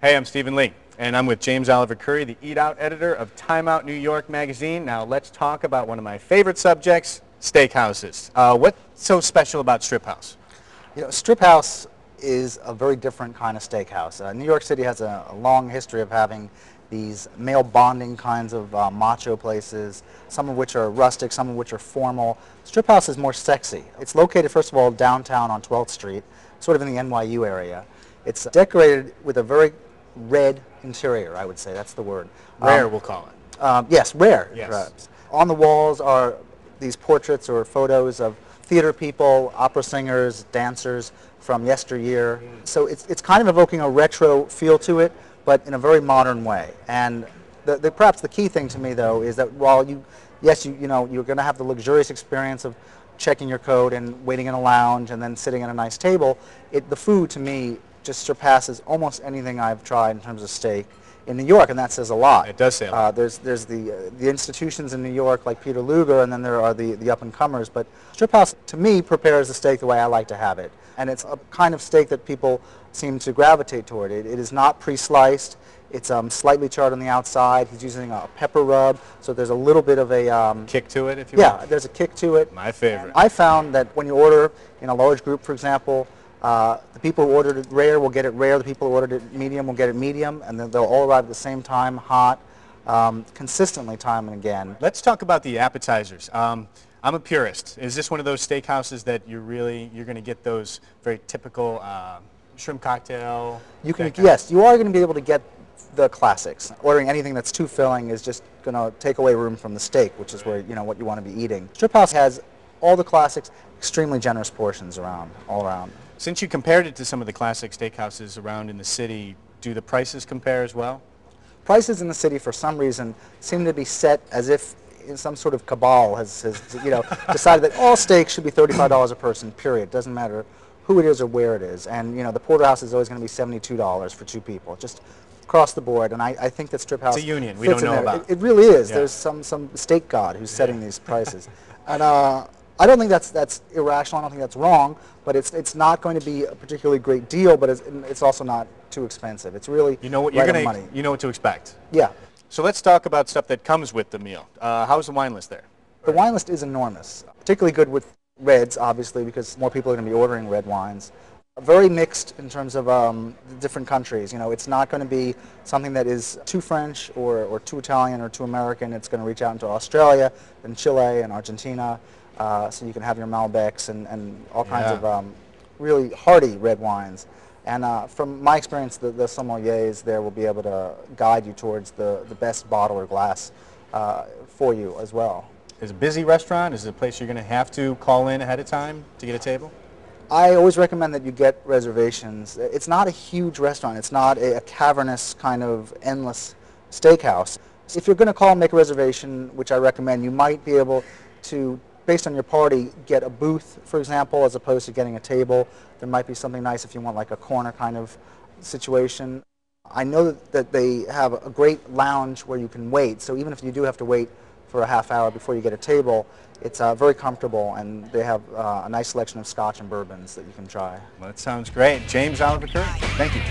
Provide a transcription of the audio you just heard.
Hey, I'm Stephen Lee, and I'm with James Oliver Curry, the Eat Out editor of Time Out New York magazine. Now let's talk about one of my favorite subjects, steakhouses. What's so special about STRIPHOUSE? STRIPHOUSE is a very different kind of steakhouse. New York City has a long history of having these male bonding kinds of macho places, some of which are rustic, some of which are formal. STRIPHOUSE is more sexy. It's located, first of all, downtown on 12th Street, sort of in the NYU area. It's decorated with a very red interior, I would say. That's the word. Rare, we'll call it. Yes, rare. Yes. Perhaps. On the walls are these portraits or photos of theater people, opera singers, dancers from yesteryear. So it's kind of evoking a retro feel to it, but in a very modern way. And perhaps the key thing to me, though, is that while you're going to have the luxurious experience of checking your code and waiting in a lounge and then sitting at a nice table, the food to me just surpasses almost anything I've tried in terms of steak in New York, and that says a lot. It does say a lot. There's the institutions in New York like Peter Luger, and then there are the up-and-comers, but STRIPHOUSE to me prepares the steak the way I like to have it, and it's a kind of steak that people seem to gravitate toward. It is not pre-sliced. It's slightly charred on the outside. He's using a pepper rub, so there's a little bit of a kick to it, if you will. Yeah, there's a kick to it. My favorite. And I found that when you order in a large group, for example, the people who ordered it rare will get it rare, the people who ordered it medium will get it medium, and then they'll all arrive at the same time, hot, consistently time and again. Let's talk about the appetizers. I'm a purist. Is this one of those steakhouses that you're going to get those very typical shrimp cocktail? Yes, you are going to be able to get the classics. Ordering anything that's too filling is just going to take away room from the steak, which is where what you want to be eating. STRIPHOUSE has all the classics, extremely generous portions all around. Since you compared it to some of the classic steakhouses around in the city, do the prices compare as well? Prices in the city, for some reason, seem to be set as if some sort of cabal has decided that all steaks should be $35 a person, period. Doesn't matter who it is or where it is. And the porterhouse is always going to be $72 for two people, just across the board. And I think that STRIPHOUSE it's a union we don't know about. It really is. Yeah. There's some steak god who's setting these prices. And I don't think that's irrational. I don't think that's wrong, but it's not going to be a particularly great deal, but it's also not too expensive. It's really you know what right on money. You know what to expect. Yeah. So let's talk about stuff that comes with the meal. How's the wine list there? The wine list is enormous, particularly good with reds, obviously, because more people are going to be ordering red wines. Very mixed in terms of the different countries. It's not going to be something that is too French or too Italian or too American. It's going to reach out into Australia and Chile and Argentina. So you can have your Malbecs and all kinds of really hearty red wines. And from my experience, the sommeliers there will be able to guide you towards the best bottle or glass for you as well. Is it a busy restaurant? Is it a place you're going to have to call in ahead of time to get a table? I always recommend that you get reservations. It's not a huge restaurant. It's not a cavernous kind of endless steakhouse. If you're going to call and make a reservation, which I recommend, you might be able to, based on your party, get a booth, for example, as opposed to getting a table. There might be something nice if you want like a corner kind of situation. I know that they have a great lounge where you can wait, so even if you do have to wait for a half hour before you get a table, it's very comfortable, and they have a nice selection of scotch and bourbons that you can try. Well, that sounds great. James Oliver Curry, thank you.